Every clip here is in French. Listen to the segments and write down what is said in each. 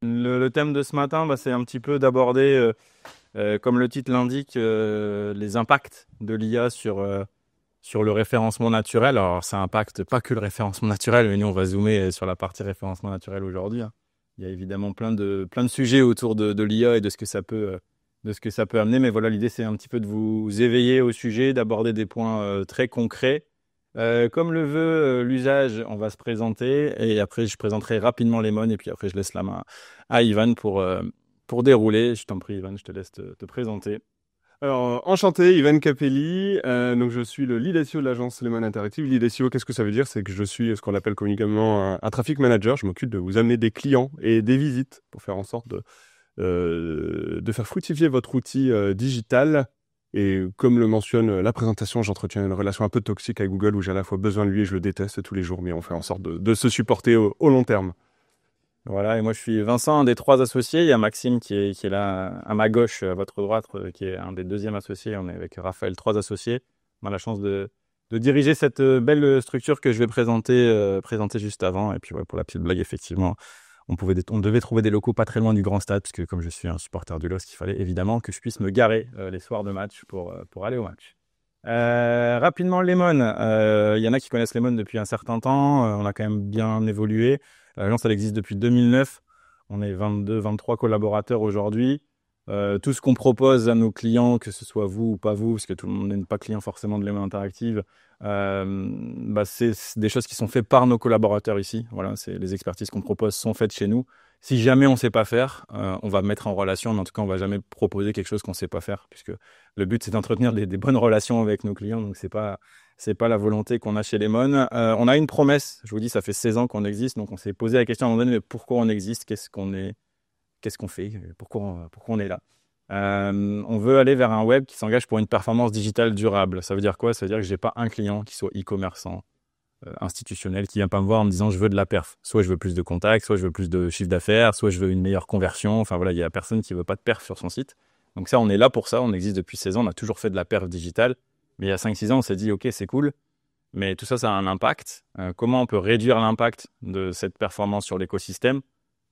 Le thème de ce matin, c'est un petit peu d'aborder, comme le titre l'indique, les impacts de l'IA sur le référencement naturel. Alors, ça impacte pas que le référencement naturel, mais nous, on va zoomer sur la partie référencement naturel aujourd'hui, hein. Il y a évidemment plein de sujets autour de l'IA et de ce que ça peut amener. Mais voilà, l'idée, c'est un petit peu de vous éveiller au sujet, d'aborder des points très concrets. Comme le veut l'usage, on va se présenter et après, je présenterai rapidement Lemon et puis après, je laisse la main à Ivan pour dérouler. Je t'en prie, Ivan, je te laisse te présenter. Alors, enchanté, Ivan Capelli. Donc, je suis le lead SEO de l'agence Lemon Interactive. Lead SEO, qu'est-ce que ça veut dire? C'est que je suis ce qu'on appelle communément un traffic manager. Je m'occupe de vous amener des clients et des visites pour faire en sorte de faire fructifier votre outil digital. Et comme le mentionne la présentation, j'entretiens une relation un peu toxique avec Google où j'ai à la fois besoin de lui et je le déteste tous les jours, mais on fait en sorte de se supporter au long terme. Voilà, et moi je suis Vincent, un des trois associés. Il y a Maxime qui est là à ma gauche, à votre droite, qui est un des deuxièmes associés. On est avec Raphaël, trois associés. On a la chance de diriger cette belle structure que je vais présenter juste avant. Et puis ouais, pour la petite blague, effectivement, on devait trouver des locaux pas très loin du grand stade, puisque comme je suis un supporter du LOSC, il fallait évidemment que je puisse me garer les soirs de match pour aller au match. Rapidement, Lemon. Il y en a qui connaissent Lemon depuis un certain temps. On a quand même bien évolué. L'agence, elle existe depuis 2009. On est 22, 23 collaborateurs aujourd'hui. Tout ce qu'on propose à nos clients, que ce soit vous ou pas vous, parce que tout le monde n'est pas client forcément de Lemon Interactive, c'est des choses qui sont faites par nos collaborateurs ici. Voilà, c'est les expertises qu'on propose sont faites chez nous. Si jamais on ne sait pas faire, on va mettre en relation, mais en tout cas, on ne va jamais proposer quelque chose qu'on ne sait pas faire, puisque le but, c'est d'entretenir des bonnes relations avec nos clients. Donc, c'est pas la volonté qu'on a chez Lemon. On a une promesse. Je vous dis, ça fait 16 ans qu'on existe. Donc, on s'est posé la question à un moment donné, mais pourquoi on existe? Qu'est-ce qu'on fait? Pourquoi on est là? On veut aller vers un web qui s'engage pour une performance digitale durable. Ça veut dire quoi? Ça veut dire que je n'ai pas un client qui soit e-commerçant, institutionnel, qui vient pas me voir en me disant je veux de la perf. Soit je veux plus de contacts, soit je veux plus de chiffre d'affaires, soit je veux une meilleure conversion. Enfin voilà, il y a personne qui veut pas de perf sur son site. Donc ça, on est là pour ça. On existe depuis 16 ans. On a toujours fait de la perf digitale. Mais il y a 5-6 ans, on s'est dit, OK, c'est cool, mais tout ça, ça a un impact. Comment on peut réduire l'impact de cette performance sur l'écosystème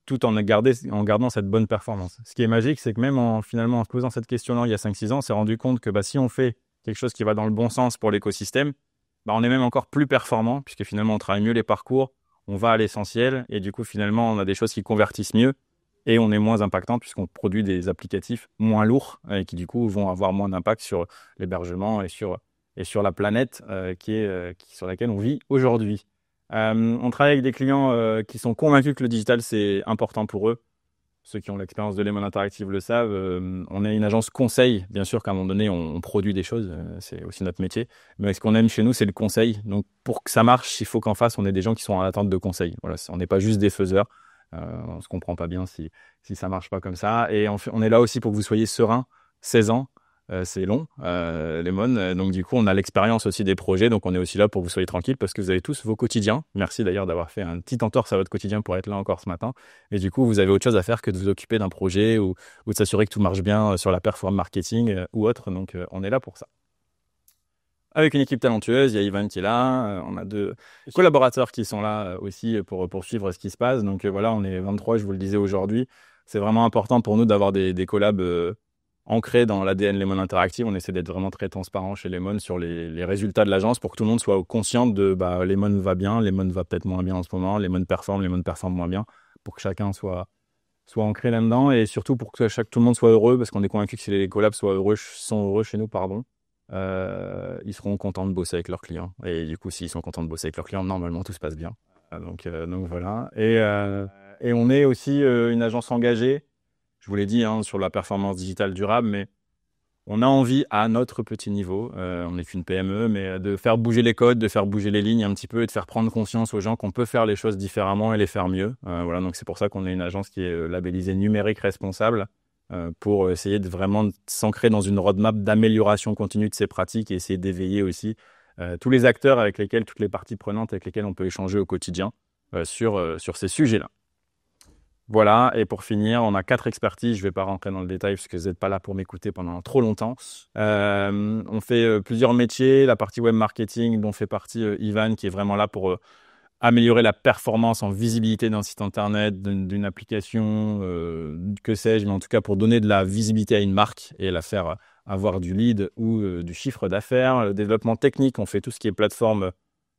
tout en gardant cette bonne performance? Ce qui est magique, c'est que même finalement, en se posant cette question-là il y a 5-6 ans, on s'est rendu compte que si on fait quelque chose qui va dans le bon sens pour l'écosystème, on est même encore plus performant, puisque finalement, on travaille mieux les parcours, on va à l'essentiel, et du coup, finalement, on a des choses qui convertissent mieux, et on est moins impactant, puisqu'on produit des applicatifs moins lourds, et qui, du coup, vont avoir moins d'impact sur l'hébergement et sur la planète sur laquelle on vit aujourd'hui. On travaille avec des clients qui sont convaincus que le digital, c'est important pour eux. Ceux qui ont l'expérience de Lemon Interactive le savent. On est une agence conseil. Bien sûr qu'à un moment donné, on produit des choses. C'est aussi notre métier. Mais ce qu'on aime chez nous, c'est le conseil. Donc, pour que ça marche, il faut qu'en face, on ait des gens qui sont en attente de conseils. Voilà, on n'est pas juste des faiseurs. On ne se comprend pas bien si ça ne marche pas comme ça. Et on est là aussi pour que vous soyez serein. 16 ans, c'est long, Lemon. Donc, du coup, on a l'expérience aussi des projets. Donc, on est aussi là pour que vous soyez tranquille parce que vous avez tous vos quotidiens. Merci d'ailleurs d'avoir fait un petit entorse à votre quotidien pour être là encore ce matin. Et du coup, vous avez autre chose à faire que de vous occuper d'un projet ou de s'assurer que tout marche bien sur la performance marketing ou autre. Donc, on est là pour ça. Avec une équipe talentueuse, il y a Ivan qui est là. On a deux collaborateurs qui sont là aussi pour poursuivre ce qui se passe. Donc, voilà, on est 23, je vous le disais aujourd'hui. C'est vraiment important pour nous d'avoir des collabs ancré dans l'ADN Lemon Interactive. On essaie d'être vraiment très transparent chez Lemon sur les résultats de l'agence pour que tout le monde soit conscient de Lemon va bien, Lemon va peut-être moins bien en ce moment, Lemon performe moins bien, pour que chacun soit ancré là-dedans et surtout pour que tout le monde soit heureux parce qu'on est convaincu que si les collabs sont heureux chez nous, ils seront contents de bosser avec leurs clients. Et du coup, s'ils sont contents de bosser avec leurs clients, normalement, tout se passe bien. Donc voilà. Et on est aussi une agence engagée. Je vous l'ai dit sur la performance digitale durable, mais on a envie à notre petit niveau, on n'est qu'une PME, mais de faire bouger les codes, de faire bouger les lignes un petit peu et de faire prendre conscience aux gens qu'on peut faire les choses différemment et les faire mieux. Voilà, donc c'est pour ça qu'on est une agence qui est labellisée numérique responsable pour essayer de vraiment s'ancrer dans une roadmap d'amélioration continue de ces pratiques et essayer d'éveiller aussi tous les acteurs avec lesquels, toutes les parties prenantes avec lesquelles on peut échanger au quotidien sur ces sujets-là. Voilà, et pour finir, on a 4 expertises. Je ne vais pas rentrer dans le détail parce que vous n'êtes pas là pour m'écouter pendant trop longtemps. On fait plusieurs métiers. La partie web marketing dont fait partie Ivan, qui est vraiment là pour améliorer la performance en visibilité d'un site internet, d'une application, que sais-je, mais en tout cas pour donner de la visibilité à une marque et la faire avoir du lead ou du chiffre d'affaires. Le développement technique, on fait tout ce qui est plateforme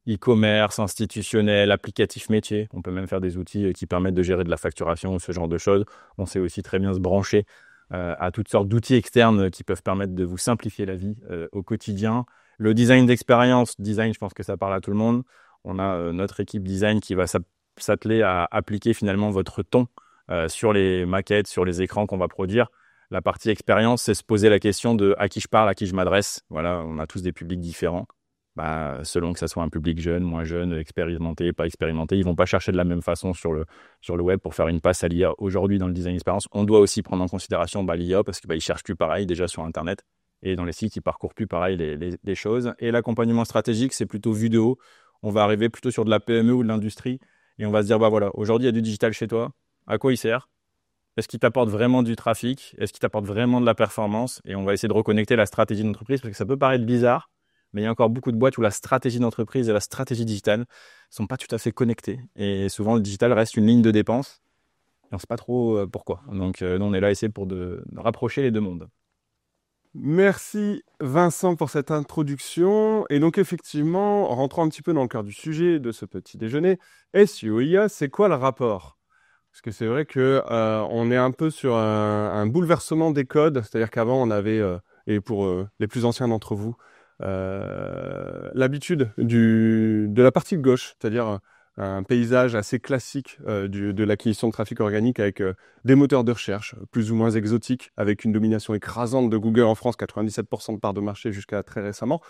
e-commerce, institutionnel, applicatif métier. On peut même faire des outils qui permettent de gérer de la facturation ou ce genre de choses. On sait aussi très bien se brancher à toutes sortes d'outils externes qui peuvent permettre de vous simplifier la vie au quotidien. Le design d'expérience, design, je pense que ça parle à tout le monde. On a notre équipe design qui va s'atteler à appliquer finalement votre ton sur les maquettes, sur les écrans qu'on va produire. La partie expérience, c'est se poser la question de à qui je parle, à qui je m'adresse. Voilà, on a tous des publics différents. Selon que ça soit un public jeune, moins jeune, expérimenté, pas expérimenté, ils vont pas chercher de la même façon sur le web pour faire une passe à l'IA. Aujourd'hui, dans le design expérience, on doit aussi prendre en considération l'IA parce qu'ils cherchent plus pareil déjà sur Internet. Et dans les sites, ils parcourent plus pareil les choses. Et l'accompagnement stratégique, c'est plutôt vu de haut. On va arriver plutôt sur de la PME ou de l'industrie et on va se dire, voilà, aujourd'hui, il y a du digital chez toi. À quoi il sert? Est-ce qu'il t'apporte vraiment du trafic? Est-ce qu'il t'apporte vraiment de la performance? Et on va essayer de reconnecter la stratégie d'entreprise parce que ça peut paraître bizarre, mais il y a encore beaucoup de boîtes où la stratégie d'entreprise et la stratégie digitale ne sont pas tout à fait connectées. Et souvent, le digital reste une ligne de dépense. Et on ne sait pas trop pourquoi. Donc, nous, on est là à essayer de rapprocher les deux mondes. Merci Vincent pour cette introduction. Et donc effectivement, en rentrant un petit peu dans le cœur du sujet de ce petit déjeuner, SEO IA, c'est quoi le rapport? Parce que c'est vrai que on est un peu sur un bouleversement des codes, c'est-à-dire qu'avant on avait, et pour les plus anciens d'entre vous, l'habitude de la partie de gauche, c'est-à-dire un paysage assez classique de l'acquisition de trafic organique avec des moteurs de recherche plus ou moins exotiques, avec une domination écrasante de Google en France, 97% de part de marché jusqu'à très récemment.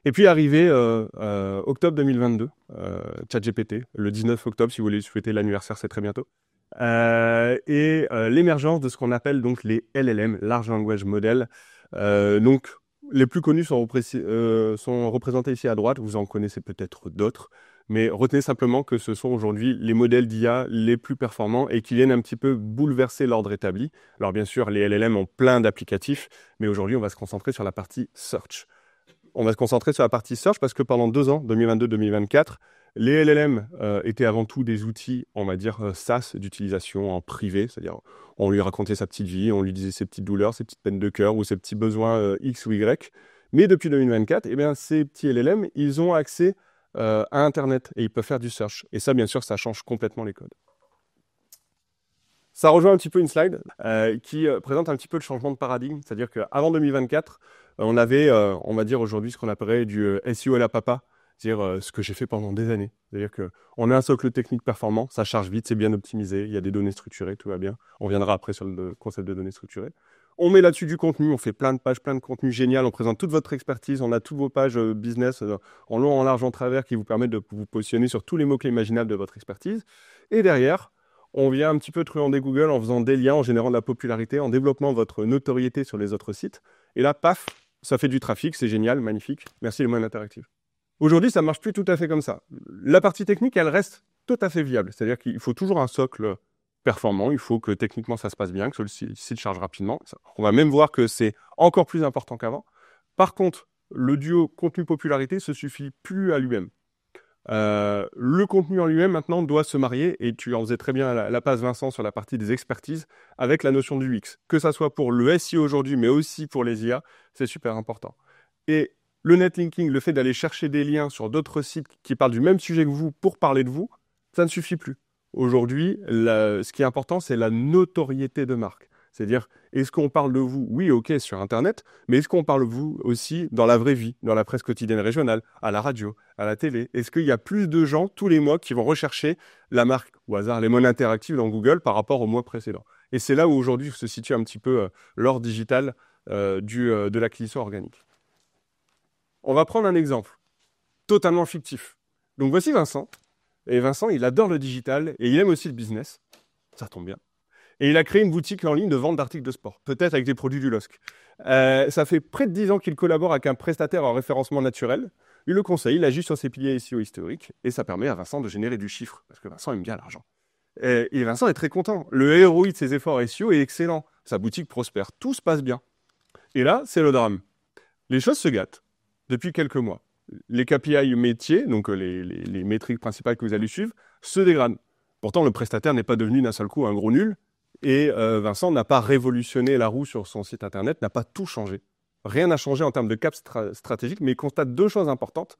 Et puis arrivé octobre 2022, ChatGPT, le 19 octobre, si vous voulez souhaiter l'anniversaire, c'est très bientôt. L'émergence de ce qu'on appelle donc les LLM, Large Language Model. Donc les plus connus sont représentés ici à droite, vous en connaissez peut-être d'autres. Mais retenez simplement que ce sont aujourd'hui les modèles d'IA les plus performants et qui viennent un petit peu bouleverser l'ordre établi. Alors bien sûr, les LLM ont plein d'applicatifs, mais aujourd'hui, on va se concentrer sur la partie search. On va se concentrer sur la partie search parce que pendant 2 ans, 2022-2024, les LLM étaient avant tout des outils, on va dire, SaaS d'utilisation en privé, c'est-à-dire on lui racontait sa petite vie, on lui disait ses petites douleurs, ses petites peines de cœur ou ses petits besoins X ou Y. Mais depuis 2024, ces petits LLM, ils ont accès à Internet et ils peuvent faire du search. Et ça, bien sûr, ça change complètement les codes. Ça rejoint un petit peu une slide qui présente un petit peu le changement de paradigme. C'est-à-dire qu'avant 2024, on avait, on va dire aujourd'hui, ce qu'on appellerait du SEO à la papa. C'est-à-dire ce que j'ai fait pendant des années. C'est-à-dire qu'on a un socle technique performant, ça charge vite, c'est bien optimisé, il y a des données structurées, tout va bien. On reviendra après sur le concept de données structurées. On met là-dessus du contenu, on fait plein de pages, plein de contenu génial, on présente toute votre expertise, on a toutes vos pages business en long, en large, en travers qui vous permettent de vous positionner sur tous les mots-clés imaginables de votre expertise. Et derrière, on vient un petit peu truander Google en faisant des liens, en générant de la popularité, en développant votre notoriété sur les autres sites. Et là, paf, ça fait du trafic, c'est génial, magnifique. Merci les moyens interactifs. Aujourd'hui, ça ne marche plus tout à fait comme ça. La partie technique, elle reste tout à fait viable. C'est-à-dire qu'il faut toujours un socle performant, il faut que techniquement ça se passe bien, que le site charge rapidement. On va même voir que c'est encore plus important qu'avant. Par contre, le duo contenu-popularité se suffit plus à lui-même. Le contenu en lui-même maintenant doit se marier, et tu en faisais très bien la passe Vincent sur la partie des expertises, avec la notion du UX. Que ça soit pour le SEO aujourd'hui, mais aussi pour les IA, c'est super important. Et le netlinking, le fait d'aller chercher des liens sur d'autres sites qui parlent du même sujet que vous pour parler de vous, ça ne suffit plus. Aujourd'hui, ce qui est important, c'est la notoriété de marque. C'est-à-dire, est-ce qu'on parle de vous? Oui, ok, sur Internet, mais est-ce qu'on parle de vous aussi dans la vraie vie, dans la presse quotidienne régionale, à la radio, à la télé? Est-ce qu'il y a plus de gens tous les mois qui vont rechercher la marque, au hasard, les mots interactifs dans Google par rapport au mois précédent? Et c'est là où aujourd'hui se situe un petit peu l'or digital de l'acquisition organique. On va prendre un exemple totalement fictif. Donc voici Vincent. Et Vincent, il adore le digital et il aime aussi le business. Ça tombe bien. Et il a créé une boutique en ligne de vente d'articles de sport, peut-être avec des produits du LOSC. Ça fait près de 10 ans qu'il collabore avec un prestataire en référencement naturel. Il le conseille, il agit sur ses piliers SEO historiques et ça permet à Vincent de générer du chiffre, parce que Vincent aime bien l'argent. Et Vincent est très content. Le ROI de ses efforts SEO est excellent. Sa boutique prospère, tout se passe bien. Et là, c'est le drame. Les choses se gâtent depuis quelques mois. les KPI métiers, donc les métriques principales que vous allez suivre, se dégradent. Pourtant, le prestataire n'est pas devenu d'un seul coup un gros nul. Et Vincent n'a pas révolutionné la roue sur son site internet, n'a pas tout changé. Rien n'a changé en termes de cap stratégique, mais il constate deux choses importantes.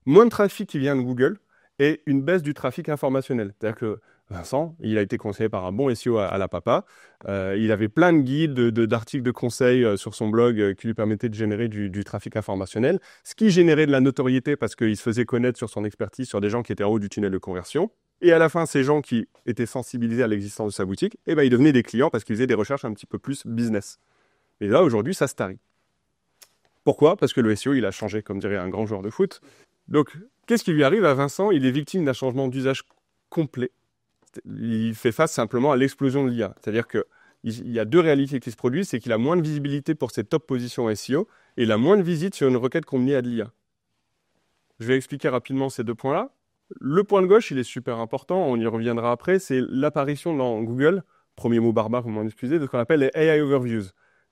Moins de trafic qui vient de Google et une baisse du trafic informationnel. C'est-à-dire que Vincent, il a été conseillé par un bon SEO à la papa. Il avait plein de guides, d'articles de conseils sur son blog qui lui permettaient de générer du trafic informationnel, ce qui générait de la notoriété parce qu'il se faisait connaître sur son expertise sur des gens qui étaient en haut du tunnel de conversion. Et à la fin, ces gens qui étaient sensibilisés à l'existence de sa boutique, eh ben, ils devenaient des clients parce qu'ils faisaient des recherches un petit peu plus business. Et là, aujourd'hui, ça se tarit. Pourquoi? Parce que le SEO, il a changé, comme dirait un grand joueur de foot. Donc, qu'est-ce qui lui arrive à Vincent? Il est victime d'un changement d'usage complet. Il fait face simplement à l'explosion de l'IA. C'est-à-dire qu'il y a deux réalités qui se produisent. C'est qu'il a moins de visibilité pour ses top positions SEO et il a moins de visites sur une requête combinée à de l'IA. Je vais expliquer rapidement ces deux points-là. Le point de gauche, il est super important, on y reviendra après, c'est l'apparition dans Google, premier mot barbare, vous m'en excusez, de ce qu'on appelle les AI Overviews.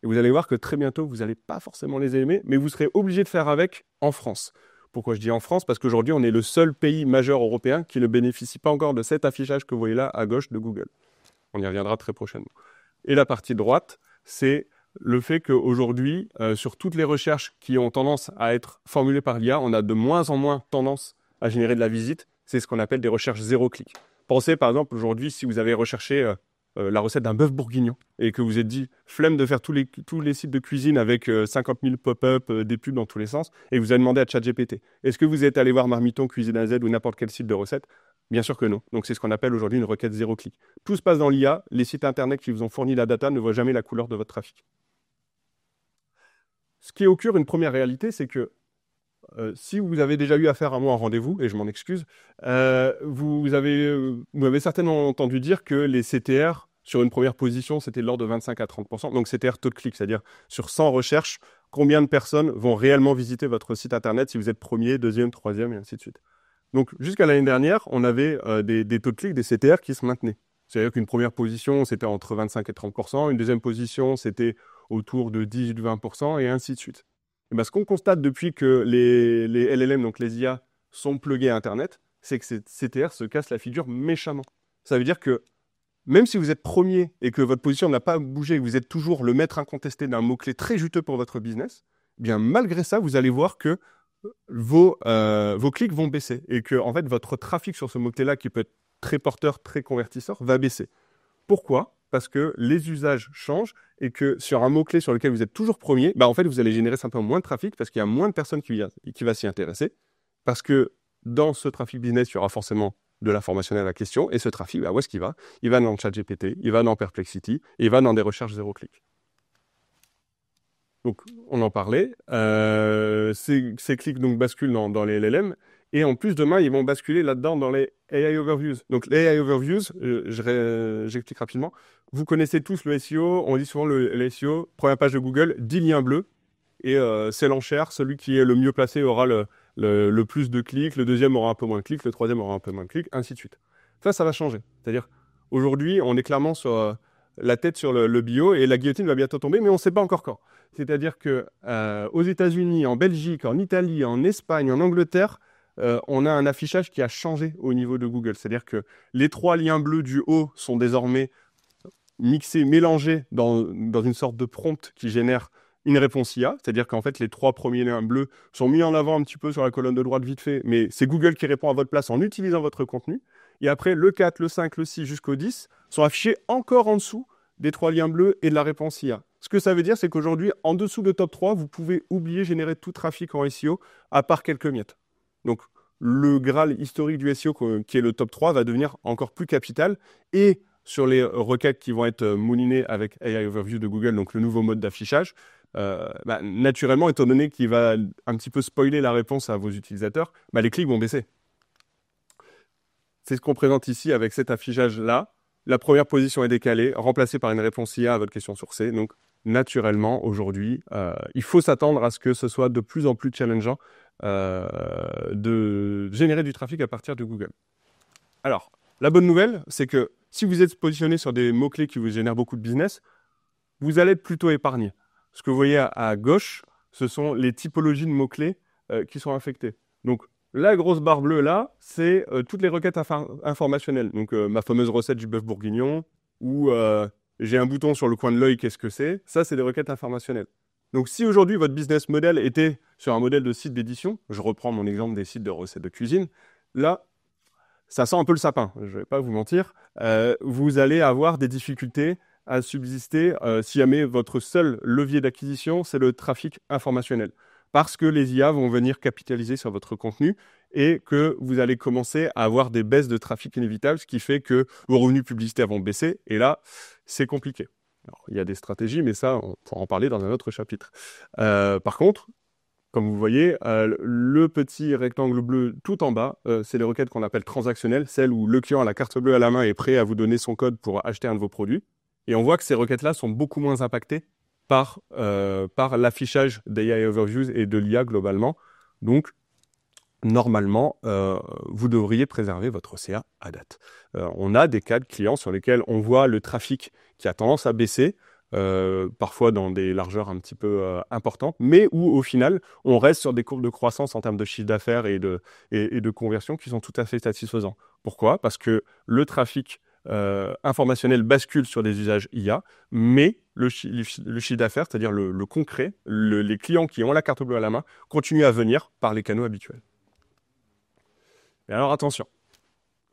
Et vous allez voir que très bientôt, vous n'allez pas forcément les aimer, mais vous serez obligé de faire avec en France. Pourquoi je dis en France? Parce qu'aujourd'hui, on est le seul pays majeur européen qui ne bénéficie pas encore de cet affichage que vous voyez là à gauche de Google. On y reviendra très prochainement. Et la partie droite, c'est le fait qu'aujourd'hui, sur toutes les recherches qui ont tendance à être formulées par l'IA, on a de moins en moins tendance à générer de la visite. C'est ce qu'on appelle des recherches zéro clic. Pensez par exemple aujourd'hui, si vous avez recherché la recette d'un bœuf bourguignon et que vous êtes dit flemme de faire tous les sites de cuisine avec 50 000 pop-up, des pubs dans tous les sens, et vous avez demandé à ChatGPT, est-ce que vous êtes allé voir Marmiton, Cuisine AZ ou n'importe quel site de recette? Bien sûr que non. Donc c'est ce qu'on appelle aujourd'hui une requête zéro clic. Tout se passe dans l'IA. Les sites internet qui vous ont fourni la data ne voient jamais la couleur de votre trafic. Ce qui occure une première réalité, c'est que si vous avez déjà eu affaire à moi en rendez-vous, et je m'en excuse, vous avez certainement entendu dire que les CTR, sur une première position, c'était de l'ordre de 25 à 30%. Donc CTR taux de clic, c'est-à-dire sur 100 recherches, combien de personnes vont réellement visiter votre site internet si vous êtes premier, deuxième, troisième, et ainsi de suite. Donc jusqu'à l'année dernière, on avait des taux de clic, des CTR qui se maintenaient. C'est-à-dire qu'une première position, c'était entre 25 et 30%, une deuxième position, c'était autour de 18-20%, et ainsi de suite. Et bien, ce qu'on constate depuis que les LLM, donc les IA, sont plugués à Internet, c'est que ces CTR se cassent la figure méchamment. Ça veut dire que même si vous êtes premier et que votre position n'a pas bougé, que vous êtes toujours le maître incontesté d'un mot-clé très juteux pour votre business, eh bien malgré ça, vous allez voir que vos clics vont baisser et que en fait, votre trafic sur ce mot-clé-là, qui peut être très porteur, très convertisseur, va baisser. Pourquoi? Parce que les usages changent et que sur un mot-clé sur lequel vous êtes toujours premier, en fait, vous allez générer simplement moins de trafic parce qu'il y a moins de personnes qui va s'y intéresser. Parce que dans ce trafic business, il y aura forcément de l'information à la question. Et ce trafic, où est-ce qu'il va? Il va dans ChatGPT, il va dans Perplexity, et il va dans des recherches zéro clic. Donc, on en parlait. Ces clics donc, basculent dans les LLM. Et en plus, demain, ils vont basculer là-dedans dans les AI Overviews. Donc, les AI Overviews, j'explique rapidement. Vous connaissez tous le SEO. On dit souvent le SEO, première page de Google, 10 liens bleus. Et c'est l'enchère. Celui qui est le mieux placé aura le plus de clics. Le deuxième aura un peu moins de clics. Le troisième aura un peu moins de clics, ainsi de suite. Ça va changer. C'est-à-dire, aujourd'hui, on est clairement sur la tête sur le bio et la guillotine va bientôt tomber, mais on ne sait pas encore quand. C'est-à-dire qu'aux États-Unis, en Belgique, en Italie, en Espagne, en Angleterre, on a un affichage qui a changé au niveau de Google. C'est-à-dire que les 3 liens bleus du haut sont désormais mixés, mélangés dans une sorte de prompt qui génère une réponse IA. C'est-à-dire qu'en fait, les 3 premiers liens bleus sont mis en avant un petit peu sur la colonne de droite vite fait, mais c'est Google qui répond à votre place en utilisant votre contenu. Et après, le 4, le 5, le 6 jusqu'au 10 sont affichés encore en dessous des 3 liens bleus et de la réponse IA. Ce que ça veut dire, c'est qu'aujourd'hui, en dessous de top 3, vous pouvez oublier générer tout trafic en SEO, à part quelques miettes. Donc, le Graal historique du SEO, qui est le top 3, va devenir encore plus capital. Et sur les requêtes qui vont être moulinées avec AI Overview de Google, donc le nouveau mode d'affichage, naturellement, étant donné qu'il va un petit peu spoiler la réponse à vos utilisateurs, les clics vont baisser. C'est ce qu'on présente ici avec cet affichage-là. La première position est décalée, remplacée par une réponse IA à votre question sourcée. Donc, naturellement, aujourd'hui, il faut s'attendre à ce que ce soit de plus en plus challengeant de générer du trafic à partir de Google. Alors, la bonne nouvelle, c'est que si vous êtes positionné sur des mots-clés qui vous génèrent beaucoup de business, vous allez être plutôt épargné. Ce que vous voyez à gauche, ce sont les typologies de mots-clés qui sont affectées. Donc, la grosse barre bleue là, c'est toutes les requêtes informationnelles. Donc, ma fameuse recette du bœuf bourguignon, ou j'ai un bouton sur le coin de l'œil, qu'est-ce que c'est? Ça, c'est des requêtes informationnelles. Donc, si aujourd'hui votre business model était sur un modèle de site d'édition, je reprends mon exemple des sites de recettes de cuisine, là, ça sent un peu le sapin, je ne vais pas vous mentir. Vous allez avoir des difficultés à subsister si jamais votre seul levier d'acquisition, c'est le trafic informationnel. Parce que les IA vont venir capitaliser sur votre contenu et que vous allez commencer à avoir des baisses de trafic inévitables, ce qui fait que vos revenus publicitaires vont baisser. Et là, c'est compliqué. Alors, il y a des stratégies, mais ça, on pourra en parler dans un autre chapitre. Par contre, comme vous voyez, le petit rectangle bleu tout en bas, c'est les requêtes qu'on appelle transactionnelles, celles où le client a la carte bleue à la main et est prêt à vous donner son code pour acheter un de vos produits. Et on voit que ces requêtes-là sont beaucoup moins impactées par l'affichage d'AI Overviews et de l'IA globalement. Donc, normalement, vous devriez préserver votre CA à date. On a des cas de clients sur lesquels on voit le trafic qui a tendance à baisser, parfois dans des largeurs un petit peu importantes, mais où au final, on reste sur des courbes de croissance en termes de chiffre d'affaires et de conversion qui sont tout à fait satisfaisants. Pourquoi? Parce que le trafic informationnel bascule sur des usages IA, mais le chiffre d'affaires, c'est-à-dire le concret, les clients qui ont la carte bleue à la main, continuent à venir par les canaux habituels. Mais alors attention,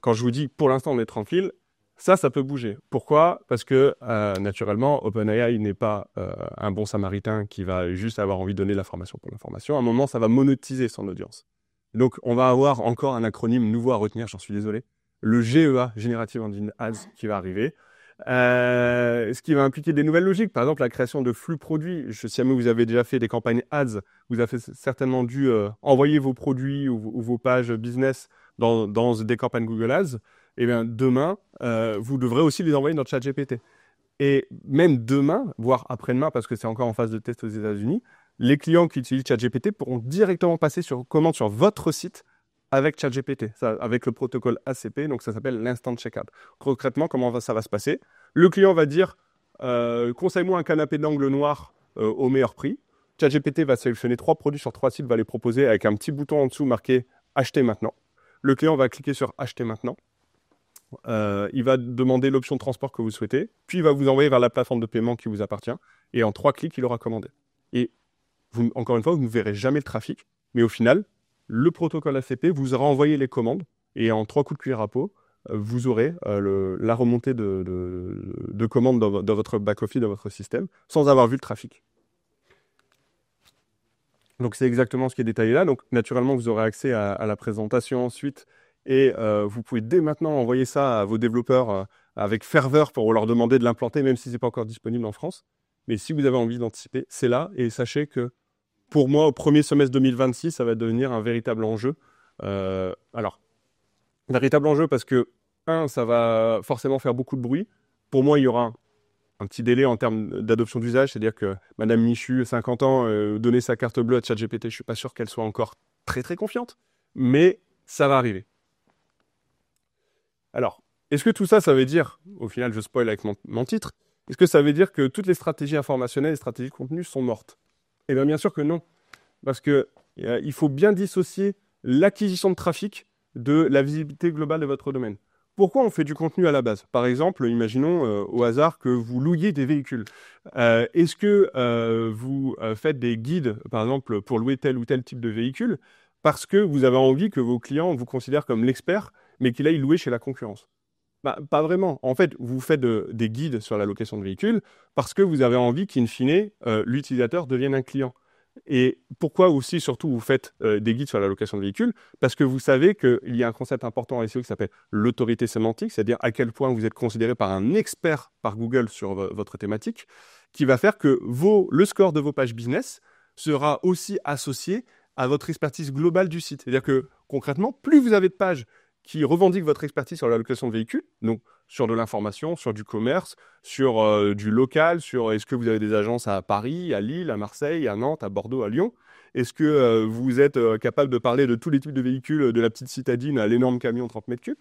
quand je vous dis pour l'instant on est tranquille, ça peut bouger. Pourquoi? Parce que naturellement, OpenAI n'est pas un bon samaritain qui va juste avoir envie de donner l'information pour l'information. À un moment, ça va monétiser son audience. Donc, on va avoir encore un acronyme nouveau à retenir, j'en suis désolé. Le GEA, Generative Engine Ads, qui va arriver. Ce qui va impliquer des nouvelles logiques. Par exemple, la création de flux produits. Si jamais vous avez déjà fait des campagnes ads, vous avez certainement dû envoyer vos produits ou vos pages business dans des campagnes Google Ads. Et bien demain, vous devrez aussi les envoyer dans ChatGPT. Et même demain, voire après-demain, parce que c'est encore en phase de test aux États-Unis, les clients qui utilisent ChatGPT pourront directement passer sur commande sur votre site avec ChatGPT, avec le protocole ACP, donc ça s'appelle l'Instant Checkout. Concrètement, comment ça va se passer? Le client va dire conseille-moi un canapé d'angle noir au meilleur prix. ChatGPT va sélectionner 3 produits sur 3 sites, va les proposer avec un petit bouton en dessous marqué Acheter maintenant. Le client va cliquer sur Acheter maintenant. Il va demander l'option de transport que vous souhaitez, puis il va vous envoyer vers la plateforme de paiement qui vous appartient, et en 3 clics, il aura commandé. Et encore une fois, vous ne verrez jamais le trafic, mais au final, le protocole ACP vous aura envoyé les commandes, et en 3 coups de cuillère à peau, vous aurez la remontée de commandes dans votre back-office, dans votre système, sans avoir vu le trafic. Donc c'est exactement ce qui est détaillé là. Donc naturellement, vous aurez accès à la présentation ensuite, et vous pouvez dès maintenant envoyer ça à vos développeurs avec ferveur pour leur demander de l'implanter, même si ce n'est pas encore disponible en France. Mais si vous avez envie d'anticiper, c'est là. Et sachez que pour moi, au premier semestre 2026, ça va devenir un véritable enjeu. Alors, véritable enjeu parce que, ça va forcément faire beaucoup de bruit. Pour moi, il y aura un petit délai en termes d'adoption d'usage, c'est-à-dire que Madame Michu, 50 ans, donner sa carte bleue à ChatGPT, je ne suis pas sûr qu'elle soit encore très très confiante, mais ça va arriver. Alors, est-ce que tout ça, ça veut dire, au final je spoil avec mon titre, est-ce que ça veut dire que toutes les stratégies informationnelles et stratégies de contenu sont mortes? Eh bien sûr que non, parce que il faut bien dissocier l'acquisition de trafic de la visibilité globale de votre domaine. Pourquoi on fait du contenu à la base? Par exemple, imaginons au hasard que vous louiez des véhicules. Est-ce que vous faites des guides, par exemple, pour louer tel ou tel type de véhicule, parce que vous avez envie que vos clients vous considèrent comme l'expert, mais qu'il aille louer chez la concurrence? Pas vraiment. En fait, vous faites des guides sur la location de véhicules parce que vous avez envie qu'in fine, l'utilisateur devienne un client. Et pourquoi aussi, surtout, vous faites des guides sur la location de véhicules? Parce que vous savez qu'il y a un concept important en SEO qui s'appelle l'autorité sémantique, c'est-à-dire à quel point vous êtes considéré par un expert par Google sur votre thématique, qui va faire que le score de vos pages business sera aussi associé à votre expertise globale du site. C'est-à-dire que concrètement, plus vous avez de pages qui revendiquent votre expertise sur la location de véhicules, donc sur de l'information, sur du commerce, sur du local, sur est-ce que vous avez des agences à Paris, à Lille, à Marseille, à Nantes, à Bordeaux, à Lyon? Est-ce que vous êtes capable de parler de tous les types de véhicules, de la petite citadine à l'énorme camion 30 mètres cubes?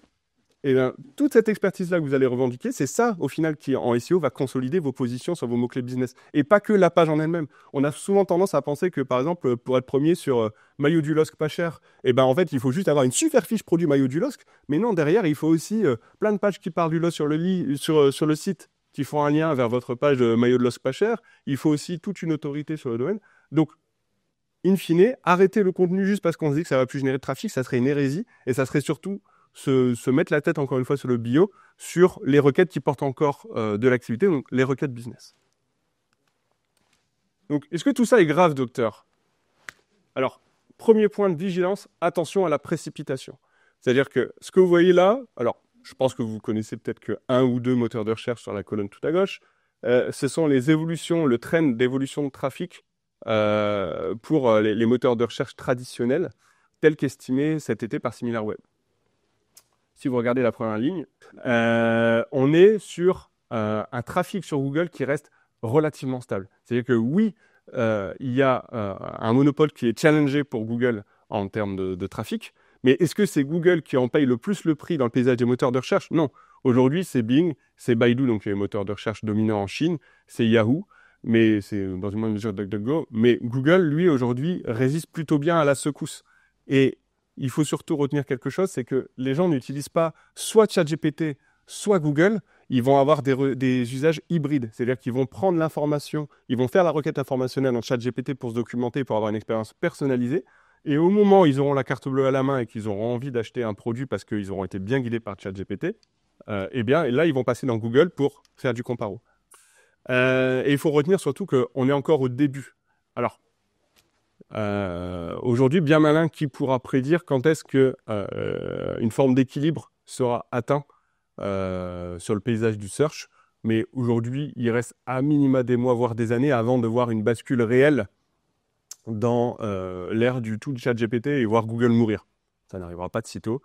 Et bien, toute cette expertise-là que vous allez revendiquer, c'est ça, au final, qui, en SEO, va consolider vos positions sur vos mots-clés business. Et pas que la page en elle-même. On a souvent tendance à penser que, par exemple, pour être premier sur maillot du LOSC pas cher, et ben en fait, il faut juste avoir une super fiche produit maillot du LOSC. Mais non, derrière, il faut aussi plein de pages qui parlent du LOSC sur le site, qui font un lien vers votre page maillot de LOSC pas cher. Il faut aussi toute une autorité sur le domaine. Donc, in fine, arrêter le contenu juste parce qu'on se dit que ça va plus générer de trafic, ça serait une hérésie. Et ça serait surtout se mettre la tête, encore une fois, sur le bio, sur les requêtes qui portent encore de l'activité, donc les requêtes business. Donc, est-ce que tout ça est grave, docteur? Alors, premier point de vigilance, attention à la précipitation. C'est-à-dire que ce que vous voyez là, alors, je pense que vous connaissez peut-être que un ou deux moteurs de recherche sur la colonne tout à gauche, ce sont les évolutions, le trend d'évolution de trafic pour les moteurs de recherche traditionnels, tels qu'estimés cet été par SimilarWeb. Si vous regardez la première ligne, on est sur un trafic sur Google qui reste relativement stable. C'est-à-dire que oui, il y a un monopole qui est challengé pour Google en termes de trafic, mais est-ce que c'est Google qui en paye le plus le prix dans le paysage des moteurs de recherche? Non. Aujourd'hui, c'est Bing, c'est Baidu, donc les moteurs de recherche dominants en Chine, c'est Yahoo, mais c'est dans une moindre mesure DuckDuckGo. Mais Google, lui, aujourd'hui, résiste plutôt bien à la secousse. Et il faut surtout retenir quelque chose, c'est que les gens n'utilisent pas soit ChatGPT, soit Google, ils vont avoir des usages hybrides. C'est-à-dire qu'ils vont prendre l'information, ils vont faire la requête informationnelle en ChatGPT pour se documenter, pour avoir une expérience personnalisée. Et au moment où ils auront la carte bleue à la main et qu'ils auront envie d'acheter un produit parce qu'ils auront été bien guidés par ChatGPT, eh bien, et là, ils vont passer dans Google pour faire du comparo. Et il faut retenir surtout qu'on est encore au début. Alors, aujourd'hui, bien malin qui pourra prédire quand est-ce que une forme d'équilibre sera atteint sur le paysage du search. Mais aujourd'hui, il reste à minima des mois, voire des années avant de voir une bascule réelle dans l'ère du tout de ChatGPT et voir Google mourir. Ça n'arrivera pas de sitôt.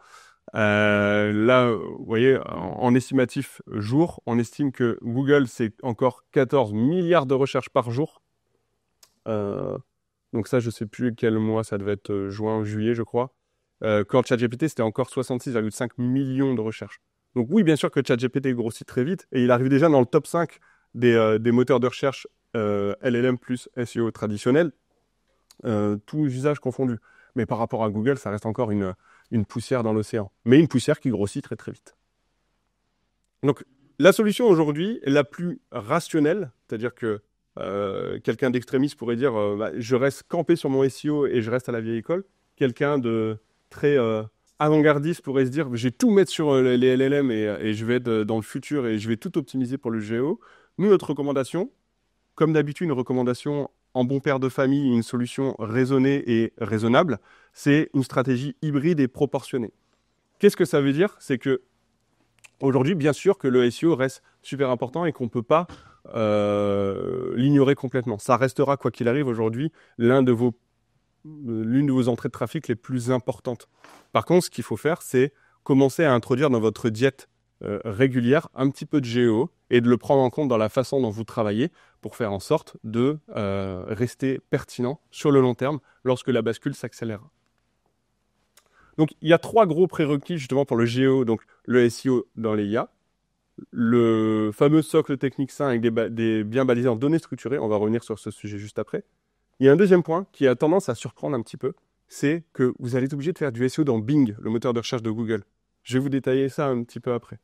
Là, vous voyez, en estimatif jour, on estime que Google, c'est encore 14 milliards de recherches par jour. Donc ça, je ne sais plus quel mois, ça devait être juin ou juillet, je crois. Quand ChatGPT, c'était encore 66,5 millions de recherches. Donc oui, bien sûr que ChatGPT grossit très vite, et il arrive déjà dans le top 5 des moteurs de recherche LLM plus SEO traditionnels, tous usages confondus. Mais par rapport à Google, ça reste encore une poussière dans l'océan. Mais une poussière qui grossit très très vite. Donc la solution aujourd'hui est la plus rationnelle, c'est-à-dire que quelqu'un d'extrémiste pourrait dire je reste campé sur mon SEO et je reste à la vieille école. Quelqu'un de très avant-gardiste pourrait se dire je vais tout mettre sur les LLM et je vais être dans le futur et je vais tout optimiser pour le GEO. Nous, notre recommandation, comme d'habitude, une recommandation en bon père de famille, une solution raisonnée et raisonnable, c'est une stratégie hybride et proportionnée. Qu'est-ce que ça veut dire? C'est que aujourd'hui, bien sûr que le SEO reste super important et qu'on ne peut pas l'ignorer complètement. Ça restera, quoi qu'il arrive, aujourd'hui, l'une de vos entrées de trafic les plus importantes. Par contre, ce qu'il faut faire, c'est commencer à introduire dans votre diète régulière un petit peu de GEO et de le prendre en compte dans la façon dont vous travaillez pour faire en sorte de rester pertinent sur le long terme lorsque la bascule s'accélère. Donc, il y a 3 gros prérequis justement pour le GEO, donc le SEO dans les IA. Le fameux socle technique sain avec des bien balisés en données structurées, on va revenir sur ce sujet juste après. Il y a un deuxième point qui a tendance à surprendre un petit peu, c'est que vous allez être obligé de faire du SEO dans Bing, le moteur de recherche de Google. Je vais vous détailler ça un petit peu après.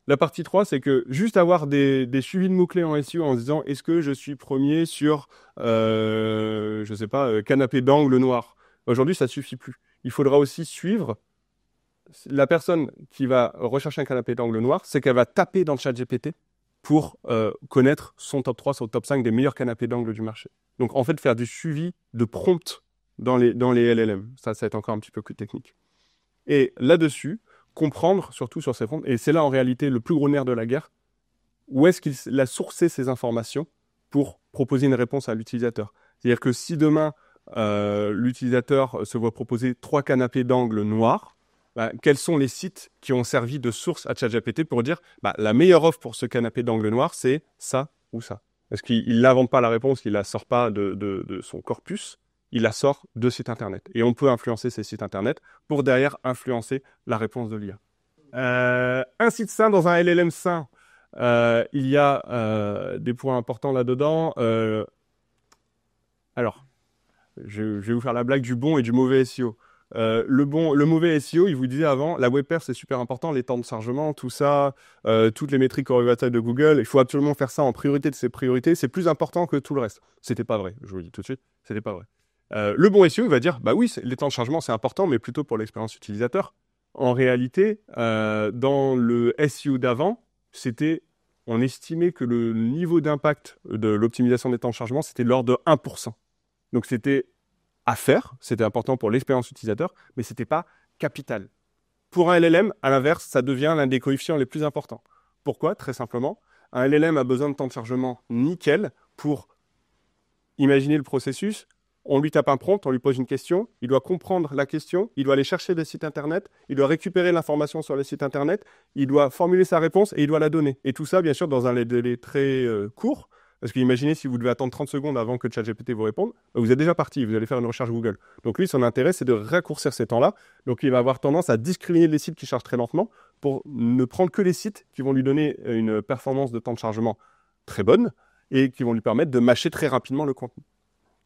La partie 3, c'est que juste avoir des suivis de mots-clés en SEO en se disant est-ce que je suis premier sur, je sais pas, canapé d'angle noir. Aujourd'hui, ça ne suffit plus. Il faudra aussi suivre la personne qui va rechercher un canapé d'angle noir, c'est qu'elle va taper dans le ChatGPT pour connaître son top 3, son top 5 des meilleurs canapés d'angle du marché. Donc, en fait, faire du suivi de prompt dans les LLM. Ça va être encore un petit peu plus technique. Et là-dessus, comprendre, surtout sur ces prompts, et c'est là en réalité le plus gros nerf de la guerre, où est-ce qu'il a sourcé ces informations pour proposer une réponse à l'utilisateur. C'est-à-dire que si demain, l'utilisateur se voit proposer 3 canapés d'angle noirs, quels sont les sites qui ont servi de source à ChatGPT pour dire la meilleure offre pour ce canapé d'angle noir, c'est ça ou ça. Parce qu'il n'invente pas la réponse, il ne la sort pas de son corpus, il la sort de sites internet. Et on peut influencer ces sites internet pour derrière influencer la réponse de l'IA. Un site sain dans un LLM sain. Il y a des points importants là-dedans. Alors, je vais vous faire la blague du bon et du mauvais SEO. Le mauvais SEO, il vous disait avant, la web perf c'est super important, les temps de chargement, tout ça, toutes les métriques corrélatives de Google, il faut absolument faire ça en priorité de ses priorités, c'est plus important que tout le reste. C'était pas vrai, je vous le dis tout de suite, c'était pas vrai. Le bon SEO, il va dire, bah oui, les temps de chargement c'est important, mais plutôt pour l'expérience utilisateur. En réalité, dans le SEO d'avant, on estimait que le niveau d'impact de l'optimisation des temps de chargement, c'était de l'ordre de 1%. Donc c'était à faire, c'était important pour l'expérience utilisateur, mais ce n'était pas capital. Pour un LLM, à l'inverse, ça devient l'un des coefficients les plus importants. Pourquoi? Très simplement, un LLM a besoin de temps de chargement nickel pour imaginer le processus. On lui tape un prompt, on lui pose une question, il doit comprendre la question, il doit aller chercher des sites internet, il doit récupérer l'information sur les sites internet, il doit formuler sa réponse et il doit la donner. Et tout ça, bien sûr, dans un délai très court. Parce que imaginez si vous devez attendre 30 secondes avant que ChatGPT vous réponde, vous êtes déjà parti, vous allez faire une recherche Google. Donc lui, son intérêt, c'est de raccourcir ces temps-là. Donc il va avoir tendance à discriminer les sites qui chargent très lentement pour ne prendre que les sites qui vont lui donner une performance de temps de chargement très bonne et qui vont lui permettre de mâcher très rapidement le contenu.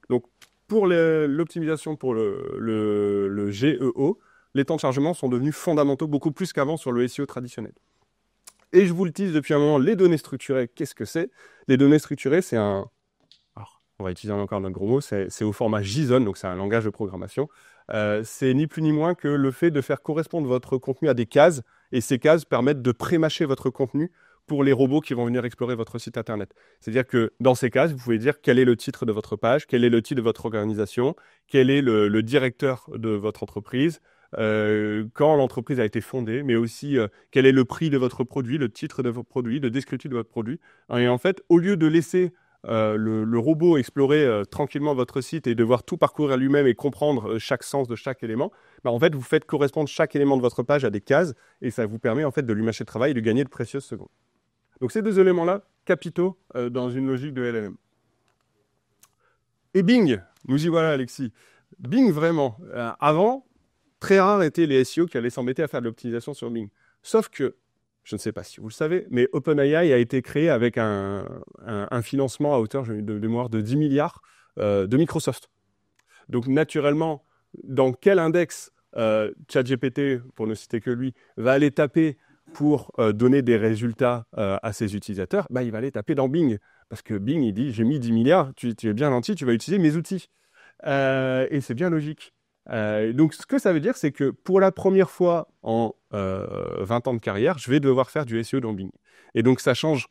Donc pour l'optimisation pour le GEO, les temps de chargement sont devenus fondamentaux, beaucoup plus qu'avant sur le SEO traditionnel. Et je vous le tease depuis un moment, les données structurées, qu'est-ce que c'est? Les données structurées, c'est un... Alors, on va utiliser encore notre gros mot, c'est au format JSON, donc c'est un langage de programmation. C'est ni plus ni moins que le fait de faire correspondre votre contenu à des cases, et ces cases permettent de pré-mâcher votre contenu pour les robots qui vont venir explorer votre site internet. C'est-à-dire que dans ces cases, vous pouvez dire quel est le titre de votre page, quel est le titre de votre organisation, quel est le directeur de votre entreprise, quand l'entreprise a été fondée, mais aussi quel est le prix de votre produit, le titre de votre produit, le descriptif de votre produit. Et en fait, au lieu de laisser le robot explorer tranquillement votre site et devoir tout parcourir lui-même et comprendre chaque sens de chaque élément, bah, en fait, vous faites correspondre chaque élément de votre page à des cases et ça vous permet en fait de lui mâcher le travail et de gagner de précieuses secondes. Donc ces deux éléments-là, capitaux dans une logique de LLM. Et Bing, nous y voilà Alexis. Bing vraiment, avant, très rares étaient les SEO qui allaient s'embêter à faire de l'optimisation sur Bing. Sauf que, je ne sais pas si vous le savez, mais OpenAI a été créé avec un financement à hauteur de mémoire de 10 milliards de Microsoft. Donc naturellement, dans quel index ChatGPT, pour ne citer que lui, va aller taper pour donner des résultats à ses utilisateurs, bah, il va aller taper dans Bing. Parce que Bing, il dit, j'ai mis 10 milliards, tu es bien gentil, tu vas utiliser mes outils. Et c'est bien logique. Donc, ce que ça veut dire, c'est que pour la première fois en 20 ans de carrière, je vais devoir faire du SEO dans Bing. Et donc, ça change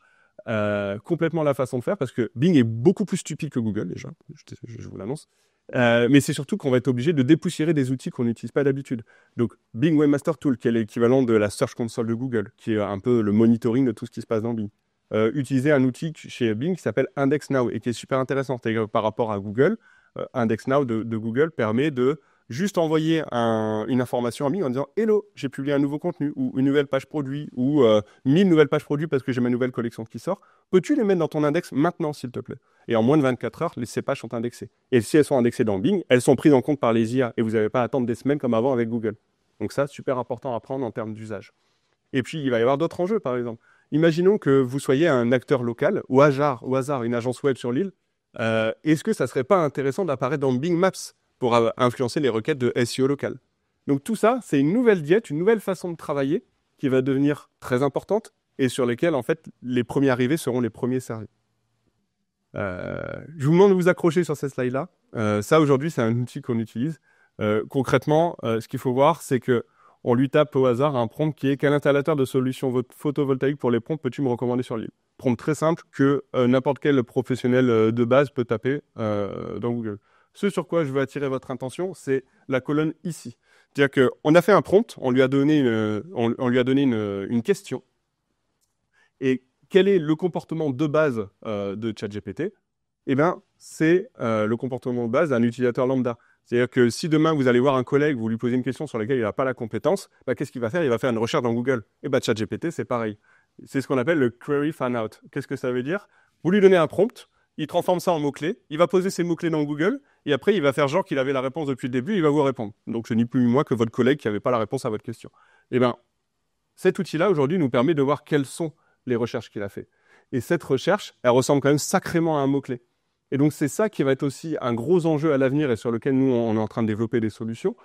complètement la façon de faire parce que Bing est beaucoup plus stupide que Google, déjà, je vous l'annonce. Mais c'est surtout qu'on va être obligé de dépoussiérer des outils qu'on n'utilise pas d'habitude. Donc, Bing Webmaster Tool, qui est l'équivalent de la Search Console de Google, qui est un peu le monitoring de tout ce qui se passe dans Bing. Utiliser un outil chez Bing qui s'appelle Index Now et qui est super intéressant. C'est-à-dire par rapport à Google, Index Now de Google permet de juste envoyer une information à Bing en disant « Hello, j'ai publié un nouveau contenu » ou une nouvelle page produit ou 1000 nouvelles pages produits parce que j'ai ma nouvelle collection qui sort. Peux-tu les mettre dans ton index maintenant, s'il te plaît? Et en moins de 24 heures, ces pages sont indexées. Et si elles sont indexées dans Bing, elles sont prises en compte par les IA et vous n'avez pas à attendre des semaines comme avant avec Google. Donc ça, super important à prendre en termes d'usage. Et puis, il va y avoir d'autres enjeux, par exemple. Imaginons que vous soyez un acteur local, au hasard une agence web sur l'île. Est-ce que ça ne serait pas intéressant d'apparaître dans Bing Maps pour influencer les requêtes de SEO local? Donc tout ça, c'est une nouvelle diète, une nouvelle façon de travailler qui va devenir très importante et sur lesquelles, en fait, les premiers arrivés seront les premiers servis. Je vous demande de vous accrocher sur cette slide-là. Ça, aujourd'hui, c'est un outil qu'on utilise. Concrètement, ce qu'il faut voir, c'est que on lui tape au hasard un prompt qui est « Quel installateur de solutions photovoltaïques pour les pompes peux-tu me recommander sur l'île ?» Prompt très simple que n'importe quel professionnel de base peut taper dans Google. Ce sur quoi je veux attirer votre attention, c'est la colonne ici. C'est-à-dire qu'on a fait un prompt, on lui a donné une question. Et quel est le comportement de base de ChatGPT? Eh bien, c'est le comportement de base d'un utilisateur lambda. C'est-à-dire que si demain vous allez voir un collègue, vous lui posez une question sur laquelle il n'a pas la compétence, bah, qu'est-ce qu'il va faire? Il va faire une recherche dans Google. Et bah, ChatGPT, c'est pareil. C'est ce qu'on appelle le query fan-out. Qu'est-ce que ça veut dire? Vous lui donnez un prompt, il transforme ça en mots-clés, il va poser ses mots-clés dans Google, et après il va faire genre qu'il avait la réponse depuis le début, et il va vous répondre. Donc c'est ni plus ni moins que votre collègue qui n'avait pas la réponse à votre question. Eh bien, cet outil-là, aujourd'hui, nous permet de voir quelles sont les recherches qu'il a fait. Et cette recherche, elle ressemble quand même sacrément à un mot-clé. Et donc, c'est ça qui va être aussi un gros enjeu à l'avenir et sur lequel nous, on est en train de développer des solutions.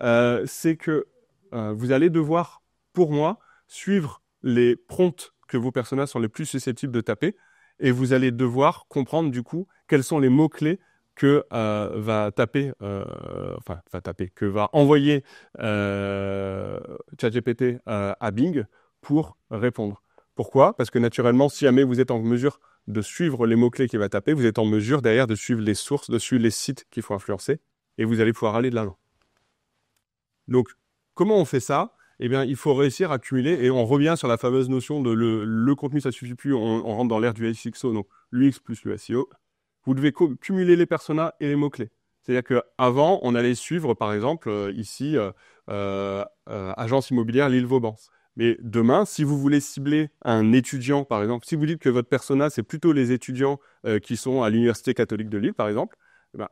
C'est que vous allez devoir, pour moi, suivre les prompts que vos personas sont les plus susceptibles de taper. Et vous allez devoir comprendre, du coup, quels sont les mots-clés que que va envoyer ChatGPT à Bing pour répondre. Pourquoi? Parce que naturellement, si jamais vous êtes en mesure de suivre les mots-clés qu'il va taper, vous êtes en mesure derrière de suivre les sources, de suivre les sites qu'il faut influencer, et vous allez pouvoir aller de l'avant. Donc, comment on fait ça? Eh bien, il faut réussir à cumuler, et on revient sur la fameuse notion de le contenu, ça suffit plus, on rentre dans l'ère du SXO, donc l'UX plus le SEO. Vous devez cumuler les personas et les mots-clés. C'est-à-dire qu'avant, on allait suivre, par exemple, ici, agence immobilière Lille-Vauban. Mais demain, si vous voulez cibler un étudiant, par exemple, si vous dites que votre persona, c'est plutôt les étudiants qui sont à l'Université catholique de Lille, par exemple, eh ben,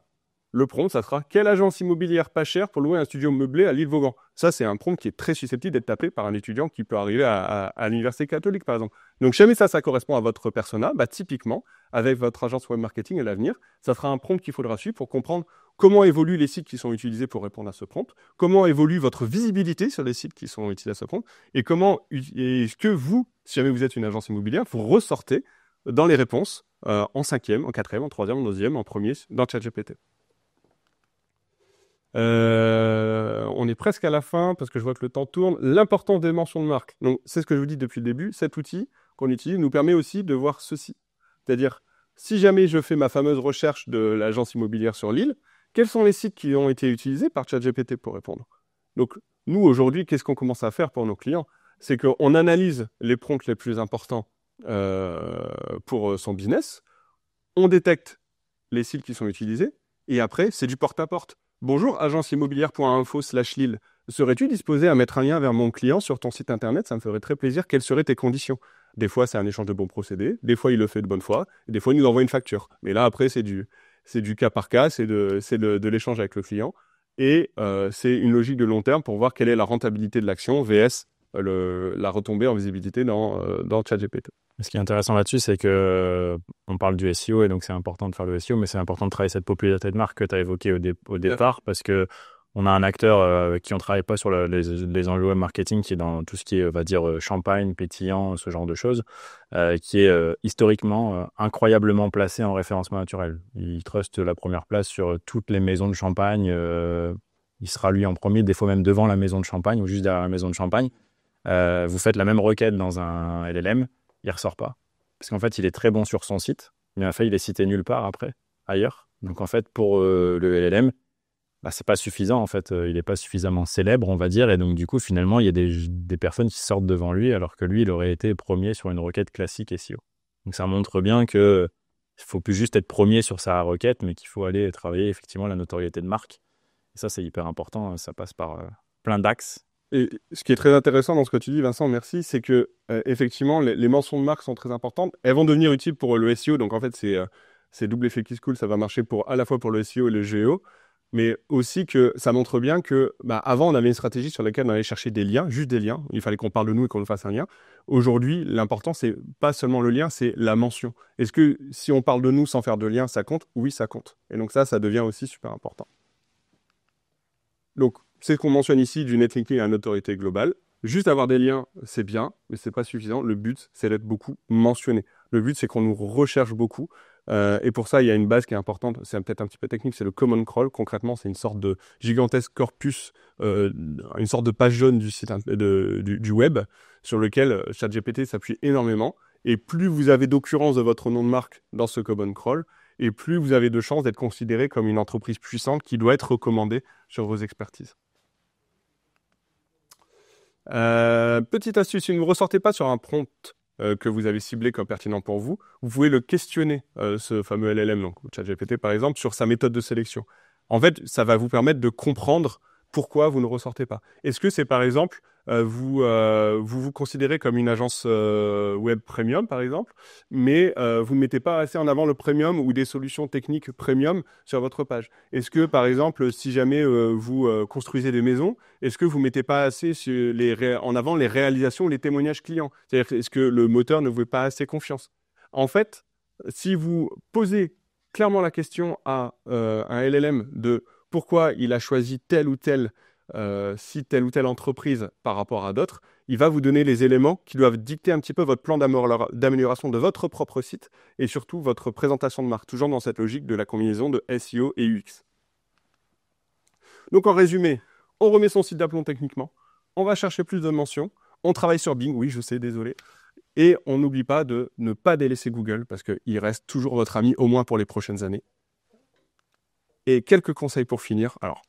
le prompt, ça sera « Quelle agence immobilière pas chère pour louer un studio meublé à Lille-Vauban ?» Ça, c'est un prompt qui est très susceptible d'être tapé par un étudiant qui peut arriver à l'Université catholique, par exemple. Donc, jamais ça correspond à votre persona, bah, typiquement, avec votre agence web marketing à l'avenir, ça sera un prompt qu'il faudra suivre pour comprendre comment évoluent les sites qui sont utilisés pour répondre à ce prompt, comment évolue votre visibilité sur les sites qui sont utilisés à ce prompt, et comment est-ce que vous, si jamais vous êtes une agence immobilière, vous ressortez dans les réponses en 5e, en 4e, en 3e, en 2e, en 1er dans ChatGPT. On est presque à la fin parce que je vois que le temps tourne. L'importance des mentions de marque. Donc, c'est ce que je vous dis depuis le début. Cet outil qu'on utilise nous permet aussi de voir ceci. C'est-à-dire, si jamais je fais ma fameuse recherche de l'agence immobilière sur Lille, quels sont les sites qui ont été utilisés par ChatGPT pour répondre? Donc, nous, aujourd'hui, qu'est-ce qu'on commence à faire pour nos clients? C'est qu'on analyse les prompts les plus importants pour son business, on détecte les sites qui sont utilisés, et après, c'est du porte-à-porte. Bonjour, agenceimmobilière.info/Lille. Serais-tu disposé à mettre un lien vers mon client sur ton site internet? Ça me ferait très plaisir. Quelles seraient tes conditions? Des fois, c'est un échange de bons procédés. Des fois, il le fait de bonne foi. Et des fois, il nous envoie une facture. Mais là, après, c'est du cas par cas. C'est de l'échange avec le client. Et c'est une logique de long terme pour voir quelle est la rentabilité de l'action vs la retombée en visibilité dans ChatGPT. Ce qui est intéressant là-dessus, c'est que on parle du SEO et donc c'est important de faire le SEO, mais c'est important de travailler cette popularité de marque que tu as évoquée au départ parce que on a un acteur avec qui on travaille pas sur les enjeux web marketing qui est dans tout ce qui est, on va dire, champagne, pétillant, ce genre de choses, qui est historiquement incroyablement placé en référencement naturel. Il truste la première place sur toutes les maisons de champagne. Il sera lui en premier, des fois même devant la maison de champagne ou juste derrière la maison de champagne. Vous faites la même requête dans un LLM, il ressort pas. Parce qu'en fait, il est très bon sur son site, mais en fait, il est cité nulle part après, ailleurs. Donc en fait, pour le LLM, bah, c'est pas suffisant. En fait, il n'est pas suffisamment célèbre, on va dire. Et donc du coup, finalement, il y a des personnes qui sortent devant lui, alors que lui, il aurait été premier sur une requête classique SEO. Donc ça montre bien que il faut plus juste être premier sur sa requête, mais qu'il faut aller travailler effectivement la notoriété de marque. Et ça, c'est hyper important. Ça passe par plein d'axes. Et ce qui est très intéressant dans ce que tu dis, Vincent, merci, c'est que effectivement, les mentions de marque sont très importantes. Elles vont devenir utiles pour le SEO. Donc en fait, c'est double effet qui se coule. Ça va marcher à la fois pour le SEO et le GEO. Mais aussi que ça montre bien que avant, on avait une stratégie sur laquelle on allait chercher des liens, juste des liens. Il fallait qu'on parle de nous et qu'on nous fasse un lien. Aujourd'hui, l'important, c'est pas seulement le lien, c'est la mention. Est-ce que si on parle de nous sans faire de lien, ça compte? Oui, ça compte. Et donc ça devient aussi super important. Donc, c'est ce qu'on mentionne ici du netlinking à une autorité globale. Juste avoir des liens, c'est bien, mais c'est pas suffisant. Le but, c'est d'être beaucoup mentionné. Le but, c'est qu'on nous recherche beaucoup. Et pour ça, il y a une base qui est importante. C'est peut-être un petit peu technique, c'est le common crawl. Concrètement, c'est une sorte de gigantesque corpus, une sorte de page jaune du site du web sur lequel ChatGPT s'appuie énormément. Et plus vous avez d'occurrences de votre nom de marque dans ce common crawl, et plus vous avez de chances d'être considéré comme une entreprise puissante qui doit être recommandée sur vos expertises. Petite astuce, si vous ne ressortez pas sur un prompt que vous avez ciblé comme pertinent pour vous, vous pouvez le questionner, ce fameux LLM, donc ChatGPT par exemple, sur sa méthode de sélection. En fait, ça va vous permettre de comprendre pourquoi vous ne ressortez pas. Est-ce que c'est par exemple vous considérez comme une agence web premium, par exemple, mais vous ne mettez pas assez en avant le premium ou des solutions techniques premium sur votre page. Est-ce que, par exemple, si jamais vous construisez des maisons, est-ce que vous ne mettez pas assez en avant les réalisations, les témoignages clients? C'est-à-dire, est-ce que le moteur ne vous fait pas assez confiance? En fait, si vous posez clairement la question à un LLM de pourquoi il a choisi tel ou tel site, telle ou telle entreprise par rapport à d'autres, il va vous donner les éléments qui doivent dicter un petit peu votre plan d'amélioration de votre propre site et surtout votre présentation de marque, toujours dans cette logique de la combinaison de SEO et UX. Donc en résumé, on remet son site d'aplomb techniquement, on va chercher plus de mentions, on travaille sur Bing, oui je sais, désolé, et on n'oublie pas de ne pas délaisser Google parce qu'il reste toujours votre ami au moins pour les prochaines années. Et quelques conseils pour finir. Alors,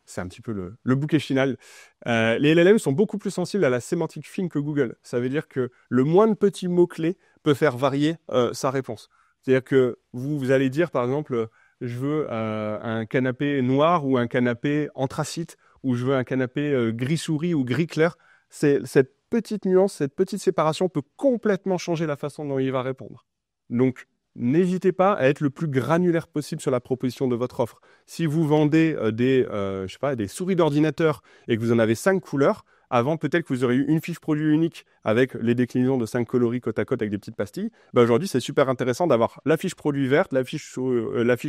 c'est un petit peu le bouquet final. Les LLM sont beaucoup plus sensibles à la sémantique fine que Google. Ça veut dire que le moindre petit mot-clé peut faire varier sa réponse. C'est-à-dire que vous allez dire, par exemple, je veux un canapé noir ou un canapé anthracite, ou je veux un canapé gris souris ou gris clair. Cette petite nuance, cette petite séparation peut complètement changer la façon dont il va répondre. Donc, n'hésitez pas à être le plus granulaire possible sur la proposition de votre offre. Si vous vendez je sais pas, des souris d'ordinateur et que vous en avez 5 couleurs, avant peut-être que vous auriez eu une fiche produit unique avec les déclinaisons de 5 coloris côte à côte avec des petites pastilles. Bah aujourd'hui, c'est super intéressant d'avoir la fiche produit verte, la fiche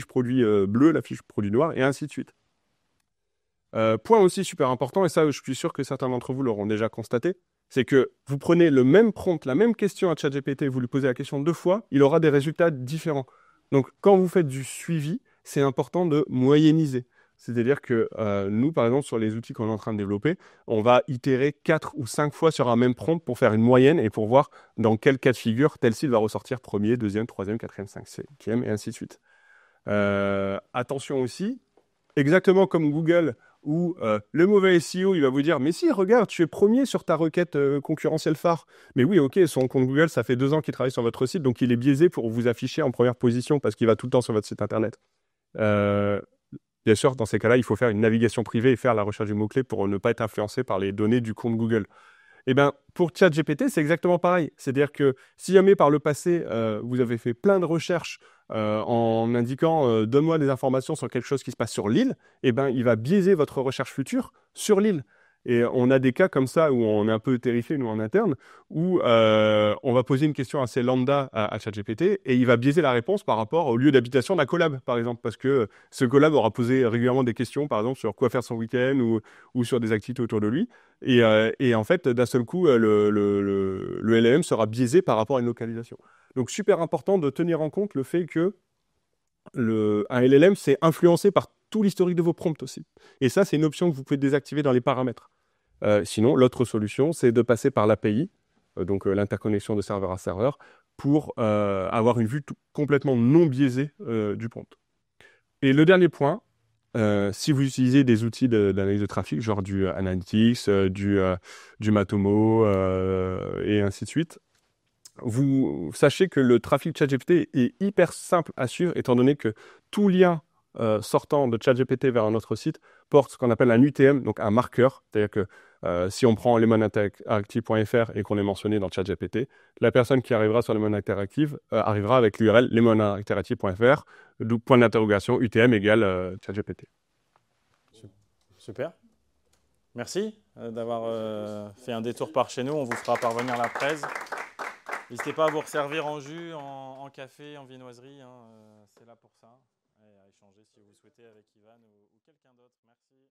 produit bleue, la fiche produit noire et ainsi de suite. Point aussi super important, et ça je suis sûr que certains d'entre vous l'auront déjà constaté, c'est que vous prenez le même prompt, la même question à ChatGPT, vous lui posez la question 2 fois, il aura des résultats différents. Donc quand vous faites du suivi, c'est important de moyenniser. C'est-à-dire que nous, par exemple, sur les outils qu'on est en train de développer, on va itérer 4 ou 5 fois sur un même prompt pour faire une moyenne et pour voir dans quel cas de figure tel site va ressortir premier, deuxième, troisième, quatrième, cinquième, et ainsi de suite. Attention aussi, exactement comme Google, où le mauvais SEO, il va vous dire, mais si, regarde, tu es premier sur ta requête concurrentielle phare. Mais oui, ok, son compte Google, ça fait 2 ans qu'il travaille sur votre site, donc il est biaisé pour vous afficher en première position parce qu'il va tout le temps sur votre site internet. Bien sûr, dans ces cas-là, il faut faire une navigation privée et faire la recherche du mot-clé pour ne pas être influencé par les données du compte Google. Eh bien, pour ChatGPT, c'est exactement pareil. C'est-à-dire que si jamais par le passé, vous avez fait plein de recherches en indiquant donne-moi des informations sur quelque chose qui se passe sur l'île, eh ben, il va biaiser votre recherche future sur l'île. Et on a des cas comme ça où on est un peu terrifié, nous, en interne, où on va poser une question assez lambda à ChatGPT et il va biaiser la réponse par rapport au lieu d'habitation d'un collab, par exemple, parce que ce collab aura posé régulièrement des questions, par exemple, sur quoi faire son week-end ou sur des activités autour de lui. Et en fait, d'un seul coup, le LLM sera biaisé par rapport à une localisation. Donc, super important de tenir en compte le fait que un LLM, c'est influencé par tout l'historique de vos prompts aussi. Et ça, c'est une option que vous pouvez désactiver dans les paramètres. Sinon, l'autre solution, c'est de passer par l'API, donc l'interconnexion de serveur à serveur, pour avoir une vue complètement non biaisée du prompt. Et le dernier point, si vous utilisez des outils d'analyse de trafic, genre du Analytics, du Matomo et ainsi de suite, vous sachez que le trafic ChatGPT est hyper simple à suivre, étant donné que tout lien sortant de ChatGPT vers un autre site porte ce qu'on appelle un UTM, donc un marqueur. C'est-à-dire que si on prend lemoninteractive.fr et qu'on est mentionné dans ChatGPT, la personne qui arrivera sur Lemon Interactive arrivera avec l'URL lemoninteractive.fr, d'où point d'interrogation UTM égale ChatGPT. Super. Merci d'avoir fait un détour par chez nous. On vous fera parvenir la presse. N'hésitez pas à vous resservir en jus, en café, en viennoiserie. C'est là pour ça. Et à échanger si vous souhaitez avec Ivan ou quelqu'un d'autre. Merci.